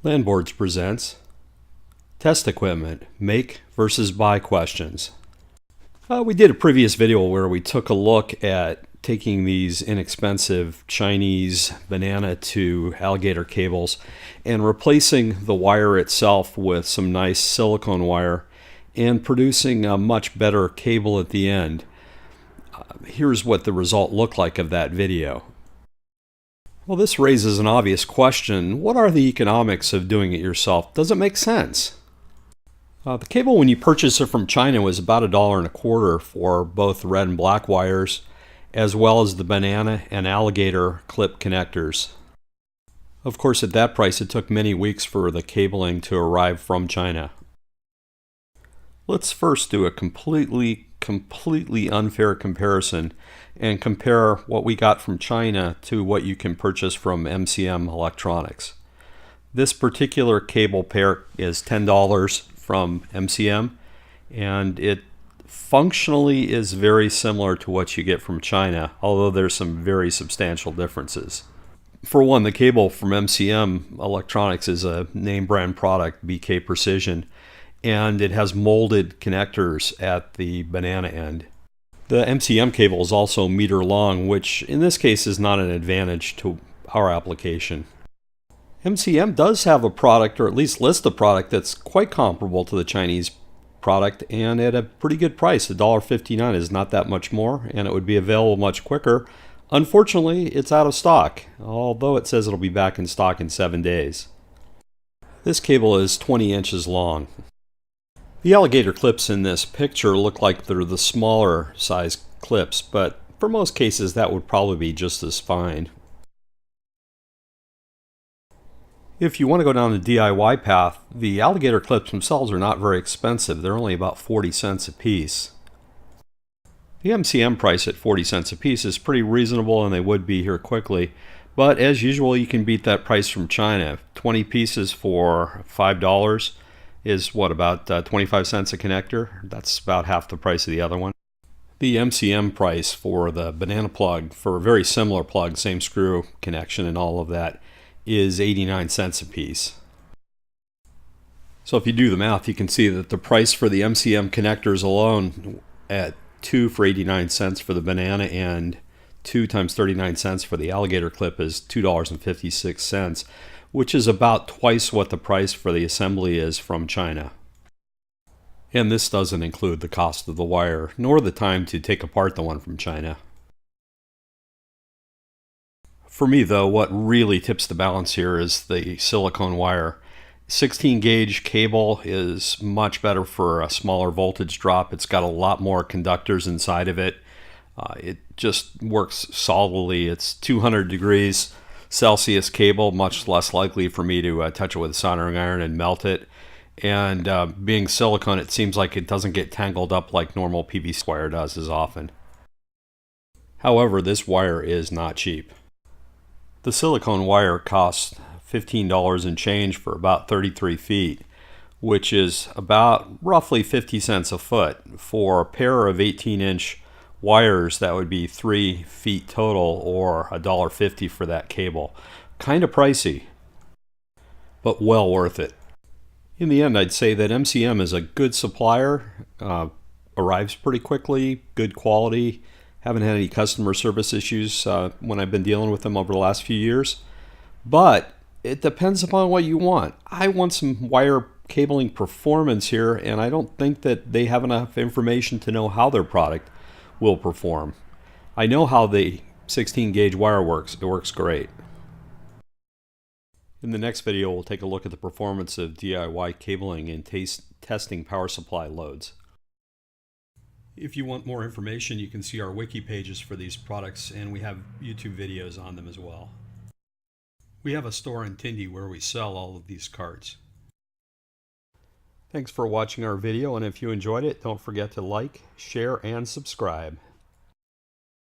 Landboards presents Test Equipment, Make versus Buy Questions. We did a previous video where we took a look at taking these inexpensive Chinese banana to alligator cables and replacing the wire itself with some nice silicone wire and producing a much better cable at the end. Here's what the result looked like of that video. Well, this raises an obvious question. What are the economics of doing it yourself? Does it make sense? The cable, when you purchase it from China, was about $1.25 for both red and black wires, as well as the banana and alligator clip connectors. Of course, at that price, it took many weeks for the cabling to arrive from China. Let's first do a completely unfair comparison and compare what we got from China to what you can purchase from MCM Electronics. This particular cable pair is $10 from MCM, and it functionally is very similar to what you get from China, although there's some very substantial differences. For one, the cable from MCM Electronics is a name brand product, BK Precision, and it has molded connectors at the banana end. The MCM cable is also meter long, which in this case is not an advantage to our application. MCM does have a product, or at least list a product, that's quite comparable to the Chinese product and at a pretty good price. $1.59 is not that much more, and it would be available much quicker. Unfortunately, it's out of stock, although it says it'll be back in stock in 7 days. This cable is 20 inches long. The alligator clips in this picture look like they're the smaller size clips, but for most cases that would probably be just as fine. If you want to go down the DIY path, the alligator clips themselves are not very expensive. They're only about 40 cents a piece. The MCM price at 40 cents a piece is pretty reasonable, and they would be here quickly. But as usual, you can beat that price from China. 20 pieces for $5 is what, about 25 cents a connector? That's about half the price of the other one. The MCM price for the banana plug, for a very similar plug, same screw connection and all of that, is 89 cents a piece. So if you do the math, you can see that the price for the MCM connectors alone at 2 for 89 cents for the banana and 2 times 39 cents for the alligator clip is $2.56, which is about twice what the price for the assembly is from China. And this doesn't include the cost of the wire, nor the time to take apart the one from China. For me, though, what really tips the balance here is the silicone wire. 16 gauge cable is much better for a smaller voltage drop. It's got a lot more conductors inside of it. It just works solidly. It's 200 degrees Celsius cable, much less likely for me to touch it with a soldering iron and melt it. And being silicone, it seems like it doesn't get tangled up like normal PVC wire does as often. However, this wire is not cheap. The silicone wire costs $15 and change for about 33 feet, which is about roughly 50 cents a foot. For a pair of 18-inch wires, that would be 3 feet total, or $1.50 for that cable. Kind of pricey, but well worth it. In the end, I'd say that MCM is a good supplier, arrives pretty quickly, good quality. Haven't had any customer service issues when I've been dealing with them over the last few years. But it depends upon what you want. I want some wire cabling performance here, and I don't think that they have enough information to know how their product will perform. I know how the 16 gauge wire works. It works great. In the next video, we'll take a look at the performance of DIY cabling and testing power supply loads. If you want more information, you can see our wiki pages for these products, and we have YouTube videos on them as well. We have a store in Tindy where we sell all of these carts. Thanks for watching our video, and if you enjoyed it, don't forget to like, share, and subscribe.